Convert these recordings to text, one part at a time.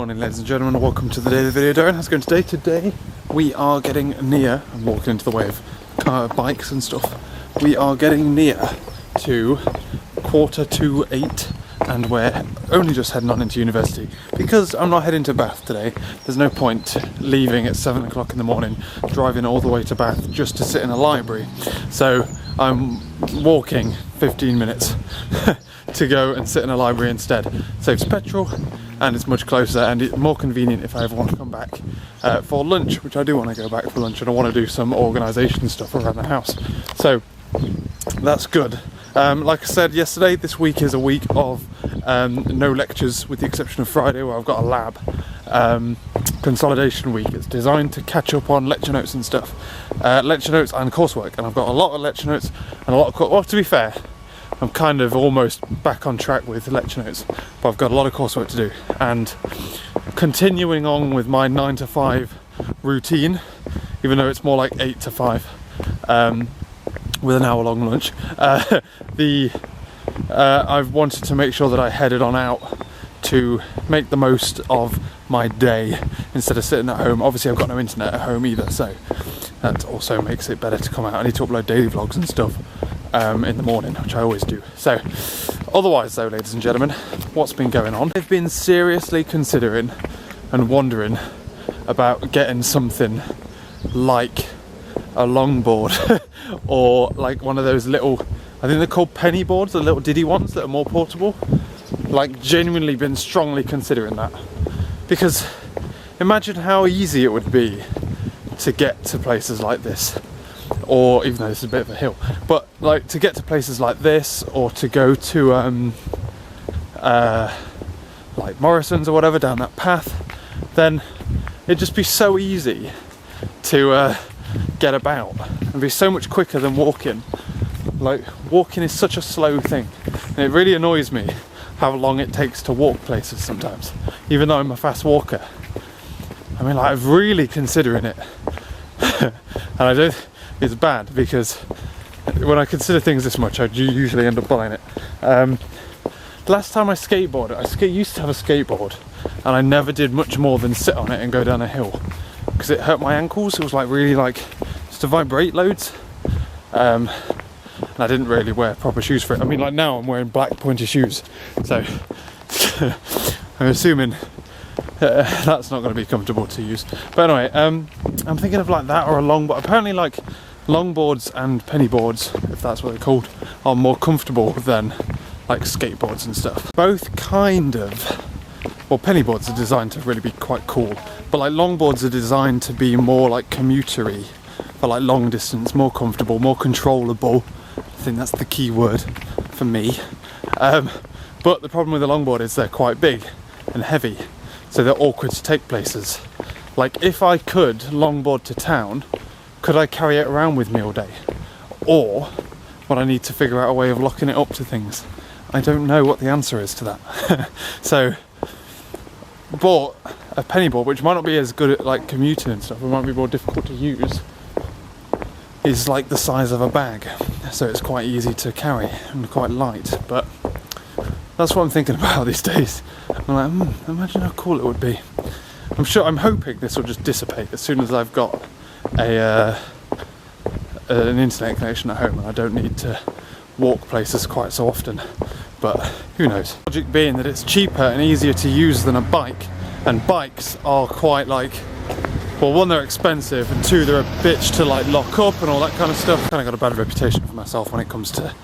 Morning ladies and gentlemen, welcome to the daily video. Darren, how's it going today? Today we are getting near, I'm walking into the way of bikes and stuff, we are getting near to 7:45 and we're only just heading on into university. Because I'm not heading to Bath today, there's no point leaving at 7 o'clock in the morning, driving all the way to Bath just to sit in a library. So I'm walking 15 minutes to go and sit in a library instead. Saves petrol and it's much closer and it's more convenient if I ever want to come back for lunch, which I do want to go back for lunch, and I want to do some organisation stuff around the house. So that's good. Like I said yesterday, this week is a week of no lectures with the exception of Friday where I've got a lab. Consolidation week. It's designed to catch up on lecture notes and stuff. Lecture notes and coursework, and I've got a lot of lecture notes and a lot of well, to be fair, I'm kind of almost back on track with lecture notes, but I've got a lot of coursework to do, and continuing on with my 9 to 5 routine, even though it's more like 8 to 5 with an hour-long lunch. I've wanted to make sure that I headed on out to make the most of my day instead of sitting at home. Obviously I've got no internet at home either, so that also makes it better to come out. I need to upload daily vlogs and stuff in the morning, which I always do. So otherwise though, ladies and gentlemen, what's been going on? I've been seriously considering and wondering about getting something like a longboard or like one of those little, I think they're called penny boards, the little diddy ones that are more portable. Like, genuinely been strongly considering that, because imagine how easy it would be to get to places like this, or even though this is a bit of a hill, but like to get to places like this, or to go to like Morrison's or whatever down that path. Then it'd just be so easy to get about and be so much quicker than walking. Like, walking is such a slow thing, and it really annoys me how long it takes to walk places sometimes, even though I'm a fast walker. I mean, like, I'm really considering it. And I don't, it's bad because when I consider things this much, I do usually end up buying it. Last time I skateboarded, I used to have a skateboard, and I never did much more than sit on it and go down a hill because it hurt my ankles. It was like really like just to vibrate loads. And I didn't really wear proper shoes for it. I mean, like now I'm wearing black pointy shoes, so I'm assuming that's not going to be comfortable to use. But anyway, I'm thinking of like that or a longboard. Apparently, like longboards and penny boards, if that's what they're called, are more comfortable than like skateboards and stuff. Both kind of. Well, penny boards are designed to really be quite cool, but like longboards are designed to be more like commuter-y, for like long distance, more comfortable, more controllable. I think that's the key word for me. But the problem with the longboard is they're quite big and heavy, so they're awkward to take places. Like, if I could longboard to town, could I carry it around with me all day? Or would I need to figure out a way of locking it up to things? I don't know what the answer is to that. So, bought a penny board, which might not be as good at like commuting and stuff, it might be more difficult to use. Is like the size of a bag, so it's quite easy to carry and quite light. But that's what I'm thinking about these days. I'm like, imagine how cool it would be. I'm hoping this will just dissipate as soon as I've got an internet connection at home and I don't need to walk places quite so often. But who knows? Logic being that it's cheaper and easier to use than a bike, and bikes are quite like, well, one, they're expensive, and two, they're a bitch to like lock up and all that kind of stuff. Kind of got a bad reputation for myself when it comes to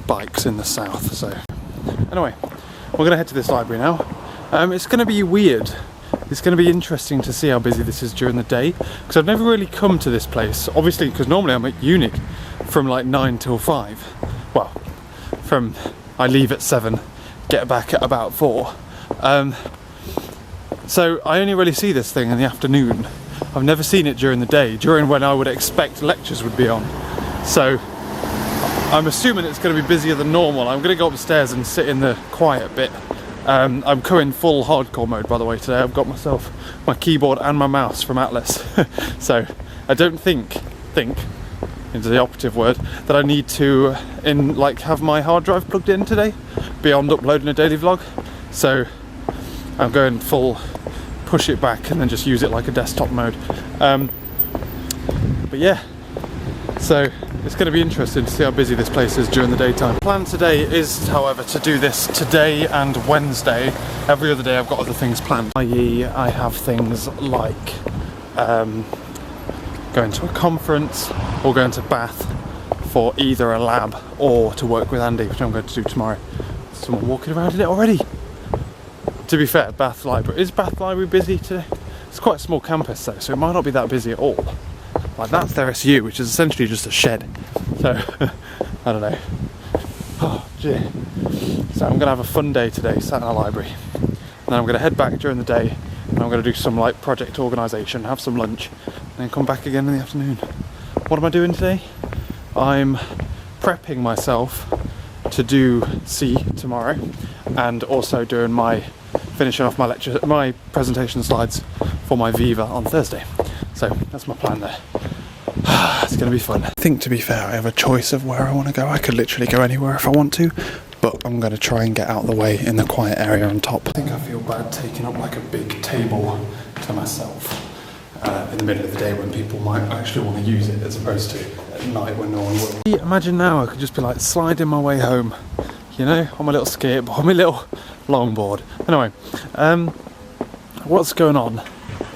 bikes in the south. So anyway, we're going to head to this library now. It's going to be weird. It's going to be interesting to see how busy this is during the day, because I've never really come to this place, obviously, because normally I'm at uni from like 9 till 5. Well, I leave at 7, get back at about 4. So I only really see this thing in the afternoon. I've never seen it during the day, during when I would expect lectures would be on. So I'm assuming it's going to be busier than normal. I'm going to go upstairs and sit in the quiet bit. I'm going full hardcore mode, by the way, today. I've got myself my keyboard and my mouse from Atlas. So I don't think into the operative word, that I need to have my hard drive plugged in today beyond uploading a daily vlog. So I'm going full push it back and then just use it like a desktop mode. But yeah, so it's going to be interesting to see how busy this place is during the daytime. The plan today is, however, to do this today and Wednesday. Every other day I've got other things planned, i.e. I have things like going to a conference or going to Bath for either a lab or to work with Andy, which I'm going to do tomorrow. Someone walking around in it already. To be fair, Bath Library, is Bath Library busy today? It's quite a small campus though, so it might not be that busy at all. Like that's their SU, which is essentially just a shed. So, I don't know. Oh, gee. So I'm going to have a fun day today, sat in a library. And then I'm going to head back during the day, and I'm going to do some like project organisation, have some lunch, and then come back again in the afternoon. What am I doing today? I'm prepping myself to do C tomorrow, and also doing finishing off my lecture, my presentation slides for my Viva on Thursday. So that's my plan there. It's going to be fun. I think, to be fair, I have a choice of where I want to go. I could literally go anywhere if I want to, but I'm going to try and get out of the way in the quiet area on top. I think I feel bad taking up like a big table to myself in the middle of the day when people might actually want to use it, as opposed to at night when no one will. Imagine now I could just be like sliding my way home, you know, on my little skateboard, on my little longboard. Anyway, what's going on?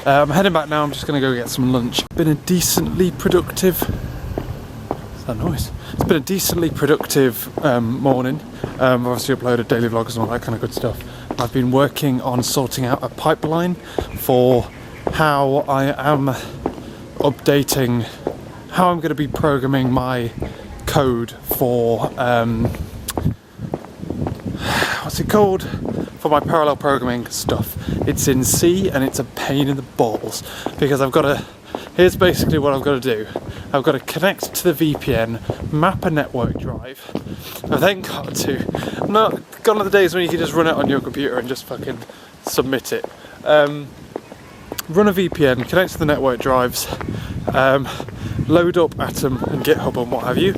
I'm heading back now. I'm just going to go get some lunch. Been a decently productive... What's that noise? It's been a decently productive morning. I've obviously uploaded daily vlogs and all that kind of good stuff. I've been working on sorting out a pipeline for how I am updating, how I'm going to be programming my code for... what's it called? For my parallel programming stuff. It's in C and it's a pain in the balls because I've got to, here's basically what I've got to do. I've got to connect to the VPN, map a network drive. I've then got to, not gone are the days when you can just run it on your computer and just fucking submit it. Run a VPN, connect to the network drives, load up Atom and GitHub and what have you.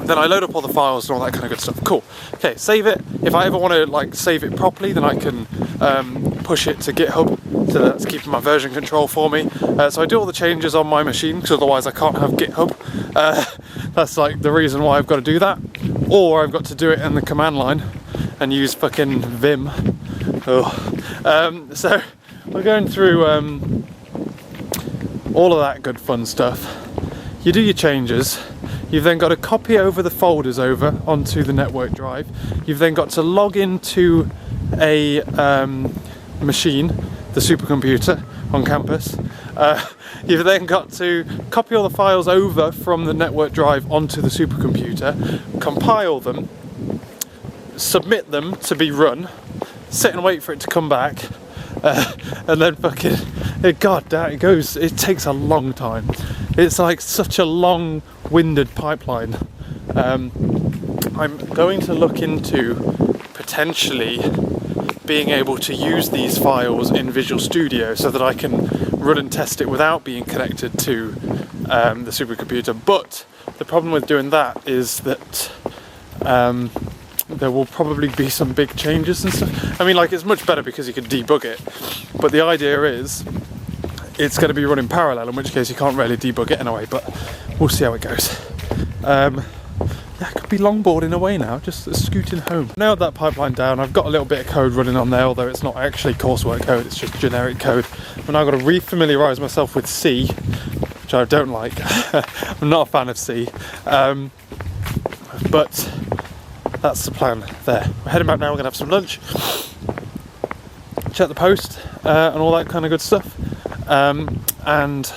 Then I load up all the files and all that kind of good stuff. Cool. Okay, save it. If I ever want to like save it properly, then I can push it to GitHub, so that's keeping my version control for me. So I do all the changes on my machine, because otherwise I can't have GitHub. That's like the reason why I've got to do that. Or I've got to do it in the command line and use fucking Vim. So we're going through all of that good fun stuff. You do your changes. You've then got to copy over the folders over onto the network drive. You've then got to log into a machine, the supercomputer on campus. You've then got to copy all the files over from the network drive onto the supercomputer, compile them, submit them to be run, sit and wait for it to come back, and then fucking, god damn, it takes a long time. It's like such a long-winded pipeline. I'm going to look into potentially being able to use these files in Visual Studio so that I can run and test it without being connected to the supercomputer. But the problem with doing that is that there will probably be some big changes and stuff. I mean, like, it's much better because you can debug it, but the idea is it's going to be running parallel, in which case you can't really debug it anyway, but we'll see how it goes. Yeah, I could be longboarding away now, just scooting home. Nailed that pipeline down. I've got a little bit of code running on there, although it's not actually coursework code, it's just generic code. I've now got to re-familiarise myself with C, which I don't like. I'm not a fan of C. But that's the plan there. We're heading back now, we're going to have some lunch, check the post, and all that kind of good stuff. And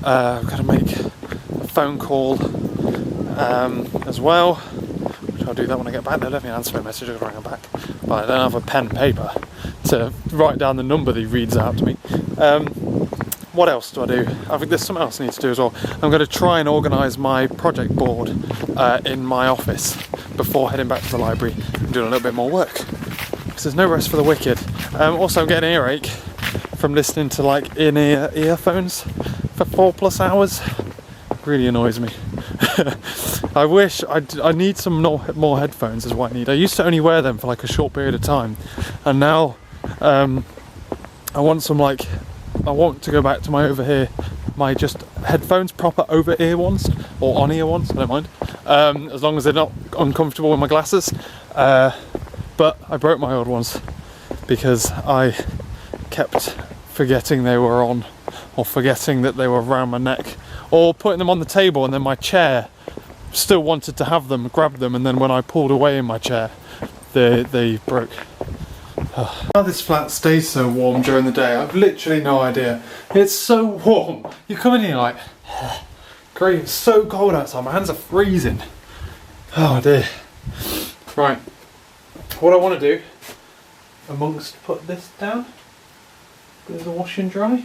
I've got to make a phone call as well, which I'll do that when I get back. They let me answer a message, I'll ring them back, but I don't have a pen and paper to write down the number that he reads out to me. What else do I do? I think there's something else I need to do as well. I'm going to try and organise my project board in my office before heading back to the library and doing a little bit more work, because there's no rest for the wicked. Also, I'm getting an earache from listening to like in-ear earphones for 4+ hours. Really annoys me. I wish I need some more headphones is what I need. I used to only wear them for like a short period of time, and now I want some like, I want to go back to my over here, my just headphones, proper over ear ones, or on ear ones, I don't mind, as long as they're not uncomfortable with my glasses. But I broke my old ones because I kept forgetting they were on, or forgetting that they were around my neck, or putting them on the table, and then my chair still wanted to have them, grabbed them, and then when I pulled away in my chair, they broke. How this flat stays so warm during the day, I've literally no idea. It's so warm. You come in here like, great, it's so cold outside, my hands are freezing. Oh dear. Right, what I want to do, amongst put this down, there's a wash and dry.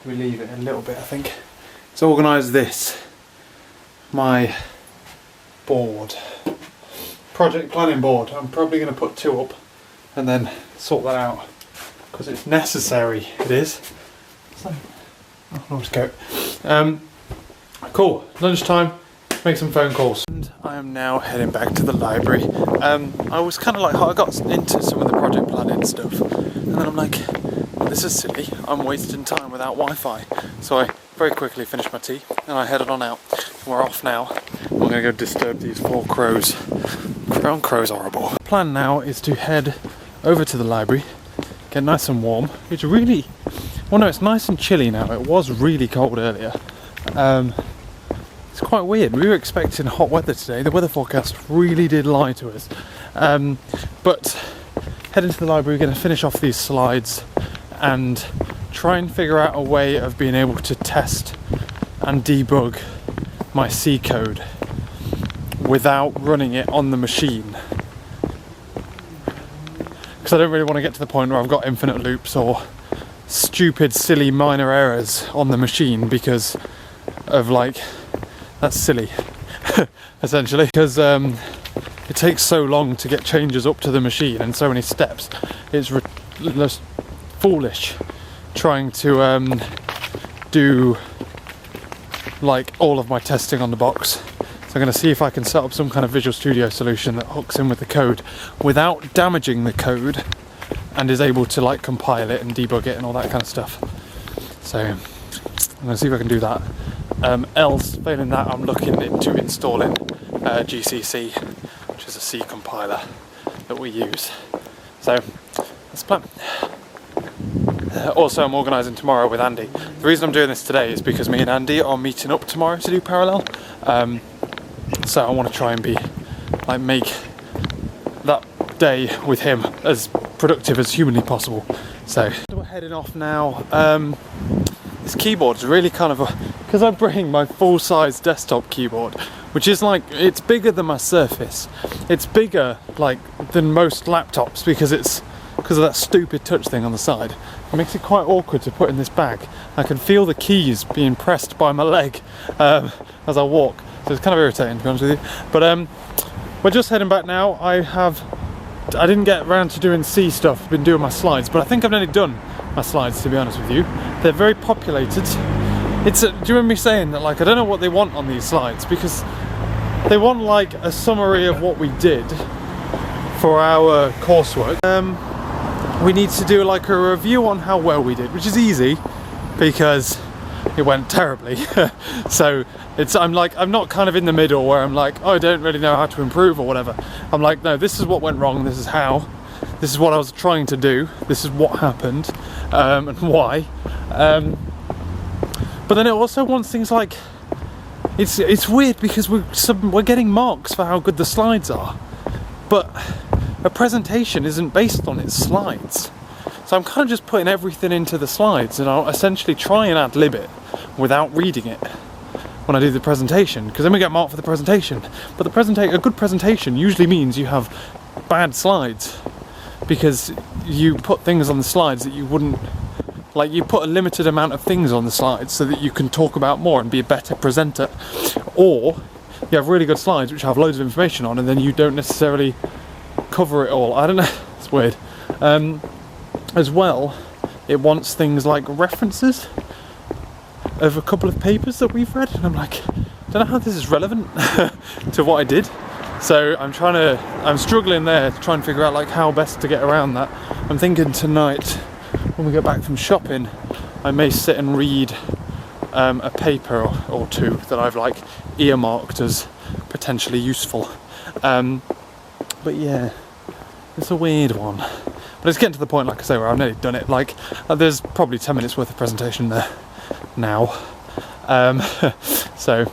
We leave it a little bit, I think. Let's organise this. My board. Project planning board. I'm probably going to put 2 up and then sort that out because it's necessary. It is. So, I'll just go. Cool. Lunchtime. Make some phone calls. And I am now heading back to the library. I was kind of like, I got into some of the project planning stuff, and then I'm like, this is silly. I'm wasting time without Wi-Fi. So I very quickly finished my tea and I headed on out. We're off now. I'm going to go disturb these 4 crows. Ground crow's horrible. The plan now is to head over to the library, get nice and warm. It's really, well no, it's nice and chilly now. It was really cold earlier. It's quite weird. We were expecting hot weather today. The weather forecast really did lie to us. But heading to the library, we're going to finish off these slides and try and figure out a way of being able to test and debug my C code without running it on the machine. Because I don't really want to get to the point where I've got infinite loops or stupid, silly minor errors on the machine because of like, that's silly, essentially, because it takes so long to get changes up to the machine and so many steps. It's foolish trying to do like all of my testing on the box. So I'm going to see if I can set up some kind of Visual Studio solution that hooks in with the code without damaging the code and is able to like compile it and debug it and all that kind of stuff. So I'm going to see if I can do that. Else, failing that, I'm looking into installing GCC, which is a C compiler that we use. So that's the plan. Also, I'm organising tomorrow with Andy. The reason I'm doing this today is because me and Andy are meeting up tomorrow to do parallel. So I want to try and make that day with him as productive as humanly possible. So we're heading off now. This keyboard's really kind of because I bring my full-size desktop keyboard, which is like, it's bigger than my Surface. It's bigger like than most laptops because of that stupid touch thing on the side. It makes it quite awkward to put in this bag. I can feel the keys being pressed by my leg as I walk, so it's kind of irritating, to be honest with you. But we're just heading back now. I didn't get around to doing C stuff. I've been doing my slides, but I think I've nearly done my slides, to be honest with you. They're very populated. Do you remember me saying that, like, I don't know what they want on these slides, because they want like a summary of what we did for our coursework. We need to do like a review on how well we did, which is easy because it went terribly. So I'm not kind of in the middle where I'm like, oh, I don't really know how to improve or whatever. I'm like, no, this is what went wrong, this is how, this is what I was trying to do, this is what happened, and why. But then it also wants things like, it's weird because we're getting marks for how good the slides are, but a presentation isn't based on its slides. So I'm kind of just putting everything into the slides, and I'll essentially try and ad-lib it without reading it when I do the presentation, because then we get marked for the presentation. But a good presentation usually means you have bad slides, because you put things on the slides that you wouldn't, like, you put a limited amount of things on the slides so that you can talk about more and be a better presenter. Or you have really good slides which have loads of information on, and then you don't necessarily cover it all. I don't know, it's weird. As well, it wants things like references of a couple of papers that we've read, and I'm like, I don't know how this is relevant to what I did. So I'm struggling there to try and figure out like how best to get around that. I'm thinking tonight when we get back from shopping, I may sit and read a paper or two that I've like earmarked as potentially useful. But yeah, it's a weird one. But it's getting to the point, like I say, where I've nearly done it. Like, there's probably 10 minutes worth of presentation there now. So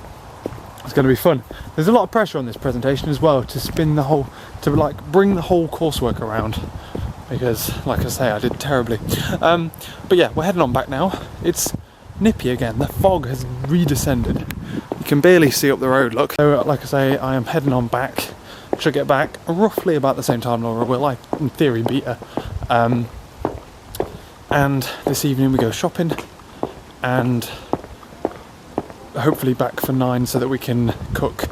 it's going to be fun. There's a lot of pressure on this presentation as well to spin the whole, to like bring the whole coursework around. Because, like I say, I did terribly. But yeah, we're heading on back now. It's nippy again. The fog has redescended. You can barely see up the road, look. So, like I say, I am heading on back. Should get back roughly about the same time Laura will. I, in theory, beat her. And this evening we go shopping. And hopefully back for 9 so that we can cook.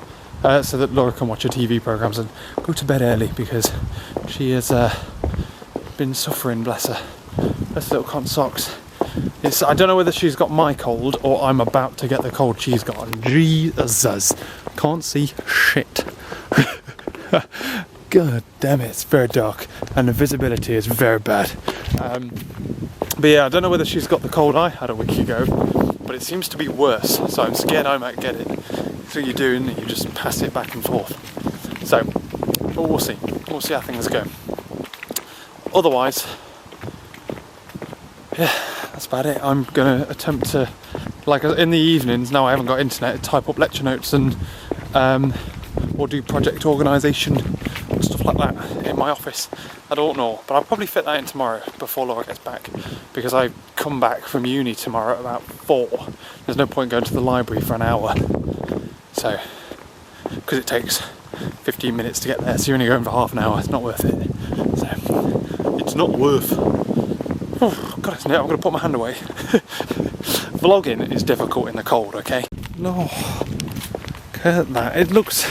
So that Laura can watch her TV programmes and go to bed early because she has been suffering, bless her. Bless little cunt socks. I don't know whether she's got my cold or I'm about to get the cold she's got. Jesus. Can't see shit. God damn it, it's very dark and the visibility is very bad. But yeah, I don't know whether she's got the cold I had a week ago, but it seems to be worse, so I'm scared I might get it. So you do, and you just pass it back and forth. So, but we'll see. We'll see how things go. Otherwise, yeah, that's about it. I'm going to attempt to, like in the evenings, now I haven't got internet, type up lecture notes and or do project organisation and stuff like that in my office. I don't know, but I'll probably fit that in tomorrow before Laura gets back, because I come back from uni tomorrow at about 4. There's no point going to the library for an hour, so because it takes 15 minutes to get there, so you're only going for half an hour. It's not worth it. So it's not worth. Oh, God, it's I'm going to put my hand away. Vlogging is difficult in the cold, okay? No. Look at that. It looks...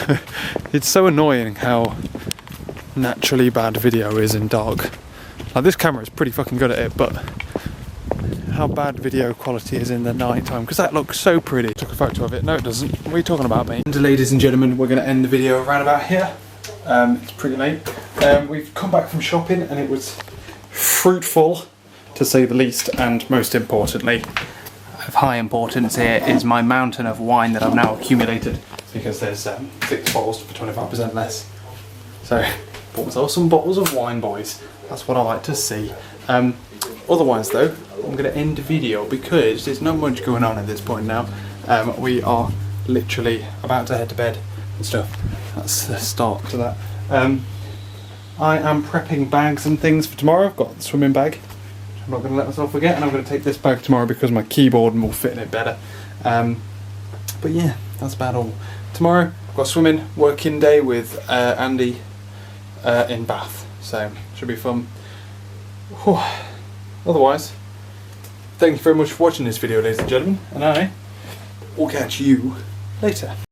it's so annoying how naturally bad video is in dark. Like, this camera is pretty fucking good at it, but how bad video quality is in the night time, because that looks so pretty. Took a photo of it. No, it doesn't. What are you talking about, mate? And ladies and gentlemen, we're going to end the video around about here. It's pretty late. We've come back from shopping and it was fruitful, to say the least, and most importantly, of high importance here is my mountain of wine that I've now accumulated, because there's 6 bottles for 25% less. So, bought myself some bottles of wine, boys. That's what I like to see. Otherwise though, I'm going to end the video because there's not much going on at this point now. We are literally about to head to bed and stuff. That's the start to that. I am prepping bags and things for tomorrow. I've got the swimming bag, which I'm not going to let myself forget, and I'm going to take this bag tomorrow because my keyboard will fit in it better. But yeah, that's about all. Tomorrow I've got a swimming working day with Andy in Bath, so should be fun. Whew. Otherwise, thank you very much for watching this video, ladies and gentlemen, and I will catch you later.